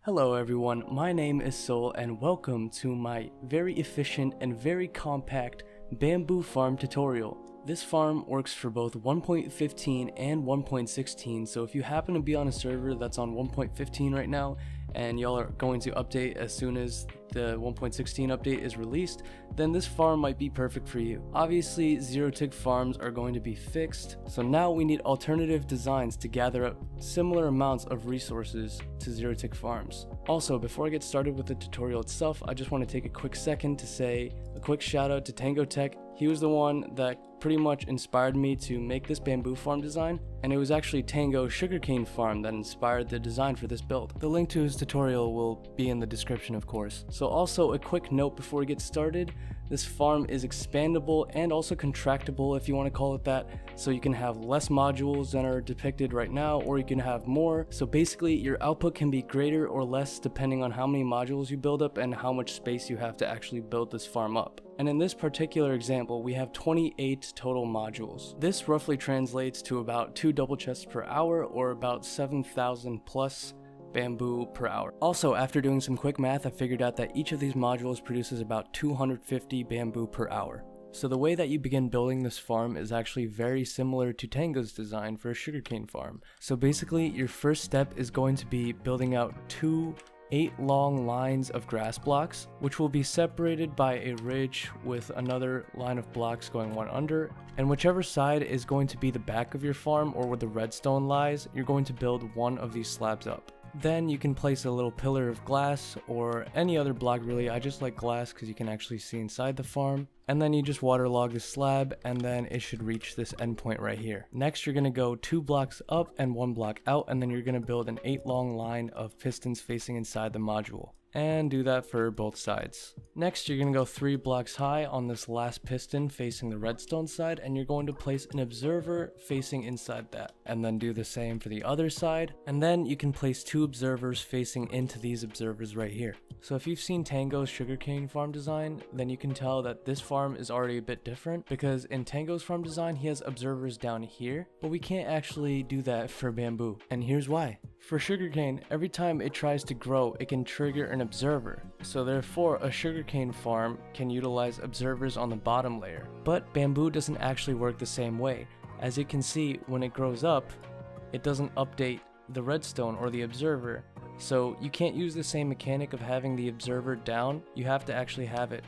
Hello everyone, my name is Sol and welcome to my very efficient and very compact bamboo farm tutorial. This farm works for both 1.15 and 1.16, so if you happen to be on a server that's on 1.15 right now and y'all are going to update as soon as the 1.16 update is released, then this farm might be perfect for you. Obviously, zero-tick farms are going to be fixed, so now we need alternative designs to gather up similar amounts of resources to zero-tick farms. Also, before I get started with the tutorial itself, I just want to take a quick second to say a quick shout out to Tango. He was the one that pretty much inspired me to make this bamboo farm design, and it was actually Tango Sugarcane farm that inspired the design for this build. The link to his tutorial will be in the description, of course. So also a quick note before we get started, this farm is expandable and also contractible, if you want to call it that, so you can have less modules than are depicted right now, or you can have more. So basically your output can be greater or less depending on how many modules you build up and how much space you have to actually build this farm up. And in this particular example, we have 28 total modules. This roughly translates to about 2 double chests per hour, or about 7,000 plus bamboo per hour. Also, after doing some quick math, I figured out that each of these modules produces about 250 bamboo per hour. So the way that you begin building this farm is actually very similar to Tango's design for a sugarcane farm. So basically, your first step is going to be building out 8 long lines of grass blocks, which will be separated by a ridge with another line of blocks going one under, and whichever side is going to be the back of your farm or where the redstone lies, you're going to build one of these slabs up. Then you can place a little pillar of glass or any other block really. I just like glass because you can actually see inside the farm. And then you just waterlog the slab, and then it should reach this endpoint right here. Next, you're going to go 2 blocks up and 1 block out, and then you're going to build an 8 long line of pistons facing inside the module. And do that for both sides. Next, you're going to go 3 blocks high on this last piston facing the redstone side, and you're going to place an observer facing inside that. And then do the same for the other side. And then you can place 2 observers facing into these observers right here. So if you've seen Tango's sugarcane farm design, then you can tell that this farm is already a bit different, because in Tango's farm design, he has observers down here, but we can't actually do that for bamboo. And here's why. For sugarcane, every time it tries to grow, it can trigger an observer. So therefore, a sugarcane farm can utilize observers on the bottom layer. But bamboo doesn't actually work the same way. As you can see, when it grows up, it doesn't update the redstone or the observer. So you can't use the same mechanic of having the observer down. You have to actually have it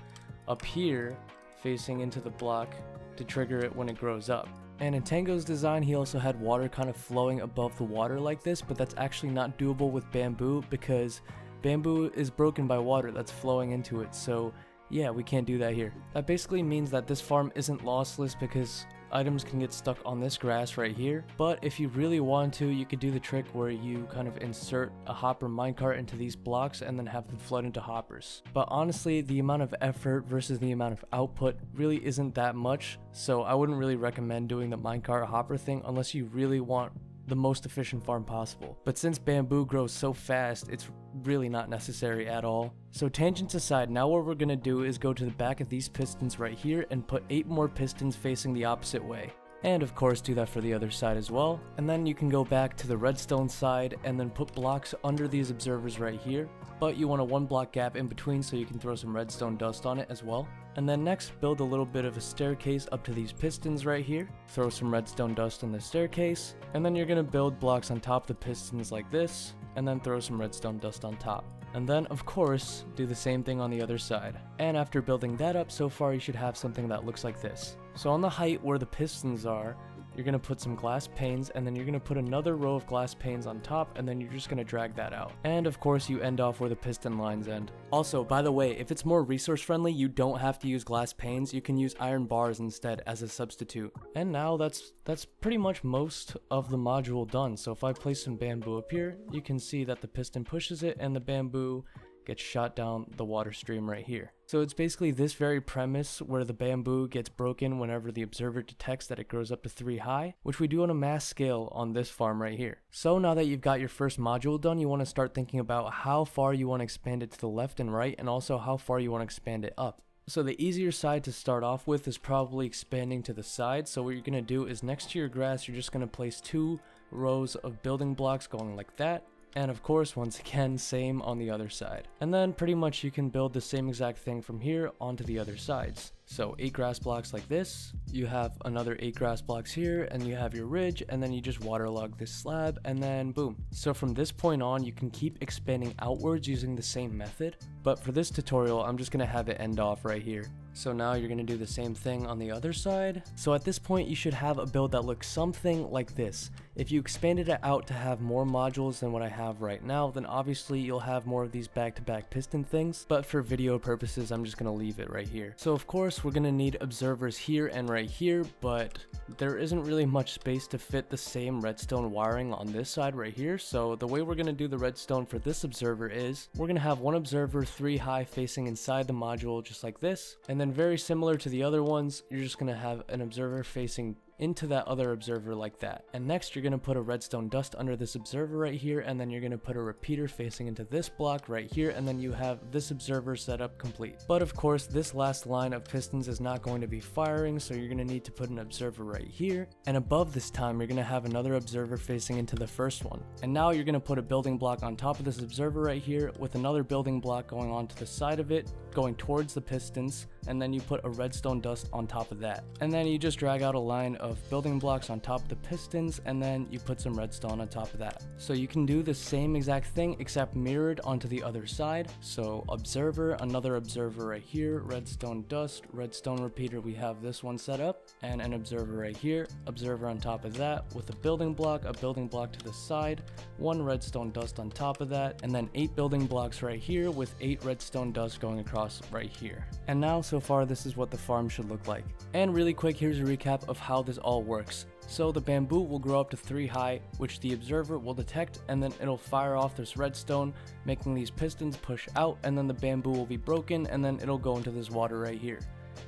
up here facing into the block to trigger it when it grows up. And in Tango's design, he also had water kind of flowing above the water like this, but that's actually not doable with bamboo because bamboo is broken by water that's flowing into it. So yeah, we can't do that here. That basically means that this farm isn't lossless because items can get stuck on this grass right here. But if you really want to, you could do the trick where you kind of insert a hopper minecart into these blocks and then have them flood into hoppers. But honestly, the amount of effort versus the amount of output really isn't that much, so I wouldn't really recommend doing the minecart hopper thing unless you really want the most efficient farm possible. But since bamboo grows so fast, it's really not necessary at all. So tangents aside, now what we're gonna do is go to the back of these pistons right here and put 8 more pistons facing the opposite way. And of course do that for the other side as well. And then you can go back to the redstone side and then put blocks under these observers right here. But you want a 1 block gap in between so you can throw some redstone dust on it as well. And then next, build a little bit of a staircase up to these pistons right here. Throw some redstone dust on the staircase. And then you're going to build blocks on top of the pistons like this. And then throw some redstone dust on top. And then, of course, do the same thing on the other side. And after building that up, so far you should have something that looks like this. So on the height where the pistons are, you're going to put some glass panes, and then you're going to put another row of glass panes on top, and then you're just going to drag that out. And of course, you end off where the piston lines end. Also, by the way, if it's more resource friendly, you don't have to use glass panes. You can use iron bars instead as a substitute. And now that's pretty much most of the module done. So if I place some bamboo up here, you can see that the piston pushes it and the bamboo gets shot down the water stream right here. So it's basically this very premise where the bamboo gets broken whenever the observer detects that it grows up to 3 high, which we do on a mass scale on this farm right here. So now that you've got your first module done, you want to start thinking about how far you want to expand it to the left and right, and also how far you want to expand it up. So the easier side to start off with is probably expanding to the side. So what you're going to do is next to your grass, you're just going to place 2 rows of building blocks going like that. And of course, once again, same on the other side. And then pretty much you can build the same exact thing from here onto the other sides. So 8 grass blocks like this, you have another 8 grass blocks here, and you have your ridge, and then you just waterlog this slab, and then boom. So from this point on, you can keep expanding outwards using the same method, but for this tutorial, I'm just gonna have it end off right here. So now you're gonna do the same thing on the other side. So at this point, you should have a build that looks something like this. If you expanded it out to have more modules than what I have right now, then obviously you'll have more of these back-to-back piston things, but for video purposes, I'm just gonna leave it right here. So of course, we're gonna need observers here and right here, but there isn't really much space to fit the same redstone wiring on this side right here. So the way we're gonna do the redstone for this observer is, we're gonna have one observer 3 high facing inside the module just like this, and then very similar to the other ones, you're just gonna have an observer facing into that other observer like that. And next you're gonna put a redstone dust under this observer right here, and then you're gonna put a repeater facing into this block right here, and then you have this observer set up complete. But of course, this last line of pistons is not going to be firing, so you're gonna need to put an observer right here, and above this time you're gonna have another observer facing into the first one. And now you're gonna put a building block on top of this observer right here, with another building block going on to the side of it, going towards the pistons, and then you put a redstone dust on top of that. And then you just drag out a line of building blocks on top of the pistons, and then you put some redstone on top of that. So you can do the same exact thing except mirrored onto the other side. So observer, another observer right here, redstone dust, redstone repeater, we have this one set up, and an observer right here, observer on top of that with a building block to the side, 1 redstone dust on top of that, and then 8 building blocks right here with 8 redstone dust going across right here. And now so far this is what the farm should look like. And really quick, here's a recap of how this all works. So the bamboo will grow up to 3 high, which the observer will detect, and then it'll fire off this redstone, making these pistons push out, and then the bamboo will be broken, and then it'll go into this water right here.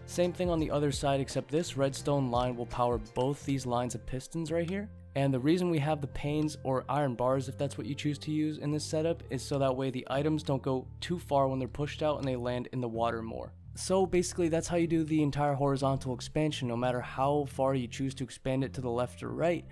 Same thing on the other side, except this redstone line will power both these lines of pistons right here. And the reason we have the panes, or iron bars if that's what you choose to use in this setup, is so that way the items don't go too far when they're pushed out and they land in the water more. So basically that's how you do the entire horizontal expansion. No matter how far you choose to expand it to the left or right,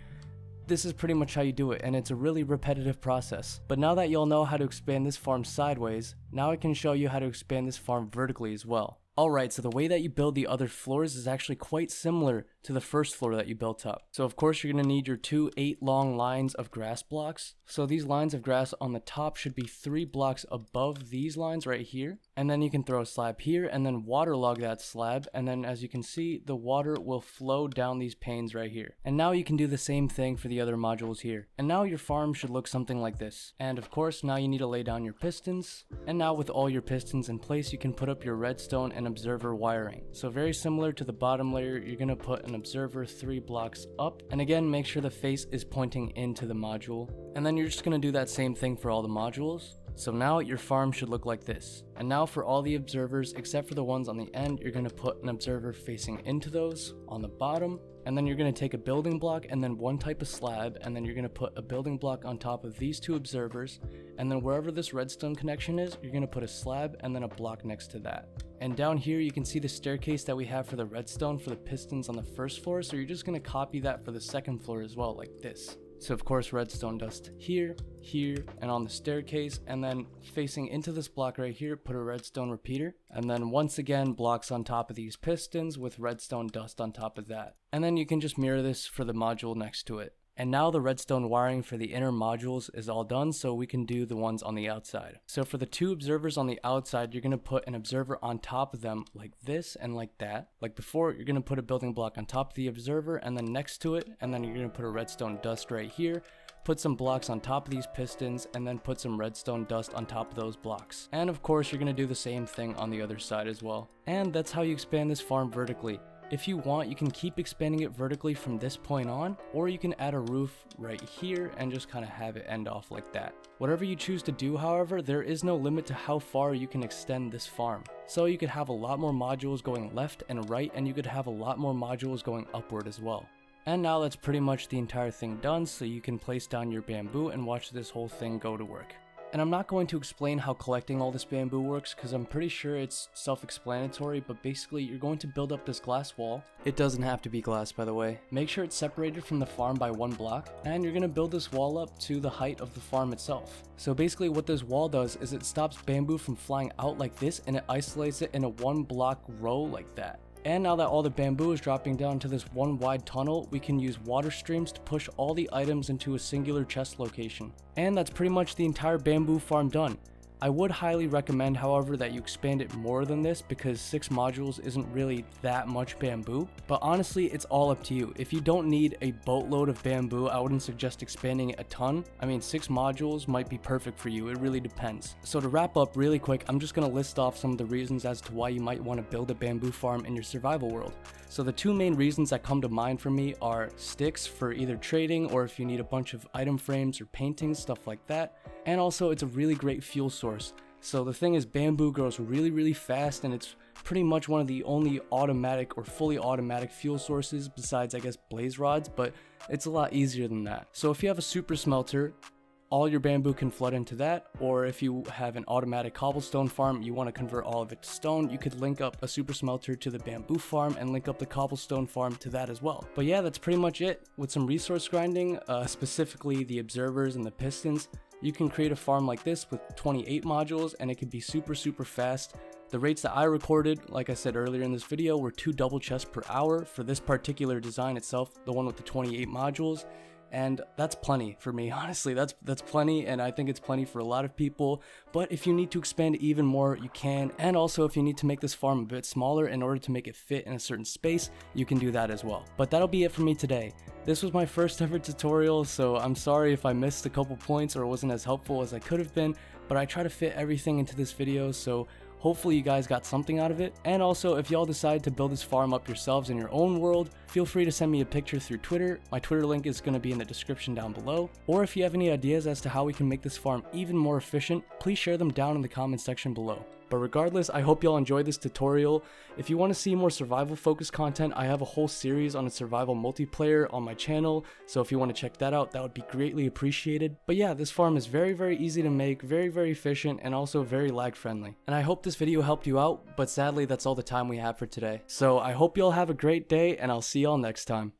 this is pretty much how you do it, and it's a really repetitive process. But now that y'all know how to expand this farm sideways, now I can show you how to expand this farm vertically as well. Alright, so the way that you build the other floors is actually quite similar to the first floor that you built up. So of course you're going to need your 2 8 long lines of grass blocks. So these lines of grass on the top should be 3 blocks above these lines right here. And then you can throw a slab here and then waterlog that slab, and then as you can see, the water will flow down these panes right here. And now you can do the same thing for the other modules here. And now your farm should look something like this. And of course now you need to lay down your pistons. And now with all your pistons in place, you can put up your redstone and observer wiring. So very similar to the bottom layer, you're going to put an observer 3 blocks up, and again make sure the face is pointing into the module, and then you're just going to do that same thing for all the modules. So now your farm should look like this. And now for all the observers except for the ones on the end, you're going to put an observer facing into those on the bottom, and then you're going to take a building block and then 1 type of slab, and then you're going to put a building block on top of these 2 observers, and then wherever this redstone connection is, you're going to put a slab and then a block next to that. And down here you can see the staircase that we have for the redstone for the pistons on the first floor, so you're just going to copy that for the second floor as well, like this. So of course redstone dust here, here, and on the staircase, and then facing into this block right here, put a redstone repeater, and then once again blocks on top of these pistons with redstone dust on top of that. And then you can just mirror this for the module next to it. And now the redstone wiring for the inner modules is all done, so we can do the ones on the outside. So for the 2 observers on the outside, you're going to put an observer on top of them like this and like that. Like before, you're going to put a building block on top of the observer and then next to it, and then you're going to put a redstone dust right here, put some blocks on top of these pistons, and then put some redstone dust on top of those blocks. And of course, you're going to do the same thing on the other side as well. And that's how you expand this farm vertically. If you want, you can keep expanding it vertically from this point on, or you can add a roof right here and just kind of have it end off like that. Whatever you choose to do, however, there is no limit to how far you can extend this farm. So you could have a lot more modules going left and right, and you could have a lot more modules going upward as well. And now that's pretty much the entire thing done, so you can place down your bamboo and watch this whole thing go to work. And I'm not going to explain how collecting all this bamboo works because I'm pretty sure it's self-explanatory, but basically you're going to build up this glass wall. It doesn't have to be glass, by the way. Make sure it's separated from the farm by 1 block, and you're going to build this wall up to the height of the farm itself. So basically what this wall does is it stops bamboo from flying out like this, and it isolates it in a 1 block row like that. And now that all the bamboo is dropping down to this one wide tunnel, we can use water streams to push all the items into a singular chest location. And that's pretty much the entire bamboo farm done. I would highly recommend, however, that you expand it more than this because 6 modules isn't really that much bamboo. But honestly, it's all up to you. If you don't need a boatload of bamboo, I wouldn't suggest expanding it a ton. I mean, 6 modules might be perfect for you. It really depends. So to wrap up really quick, I'm just going to list off some of the reasons as to why you might want to build a bamboo farm in your survival world. So the 2 main reasons that come to mind for me are sticks for either trading or if you need a bunch of item frames or paintings, stuff like that. And also it's a really great fuel source. So the thing is, bamboo grows really fast, and it's pretty much one of the only automatic or fully automatic fuel sources besides, I guess, blaze rods, but it's a lot easier than that. So if you have a super smelter, all your bamboo can flood into that, or if you have an automatic cobblestone farm, you want to convert all of it to stone, you could link up a super smelter to the bamboo farm and link up the cobblestone farm to that as well. But yeah, that's pretty much it. With some resource grinding, specifically the observers and the pistons, you can create a farm like this with 28 modules, and it could be super fast. The rates that I recorded, like I said earlier in this video, were 2 double chests per hour for this particular design itself, the one with the 28 modules. And that's plenty for me, honestly. That's plenty, and I think it's plenty for a lot of people. But if you need to expand it even more, you can. And also, if you need to make this farm a bit smaller in order to make it fit in a certain space, you can do that as well. But that'll be it for me today. This was my first ever tutorial, so I'm sorry if I missed a couple points or wasn't as helpful as I could have been, but I try to fit everything into this video, so hopefully you guys got something out of it. And also, if y'all decide to build this farm up yourselves in your own world, feel free to send me a picture through Twitter. My Twitter link is going to be in the description down below. Or if you have any ideas as to how we can make this farm even more efficient, please share them down in the comment section below. But regardless, I hope y'all enjoyed this tutorial. If you want to see more survival focused content, I have a whole series on a survival multiplayer on my channel, so if you want to check that out, that would be greatly appreciated. But yeah, this farm is very easy to make, very efficient, and also very lag friendly. And I hope this video helped you out, but sadly that's all the time we have for today. So I hope y'all have a great day, and I'll see y'all next time.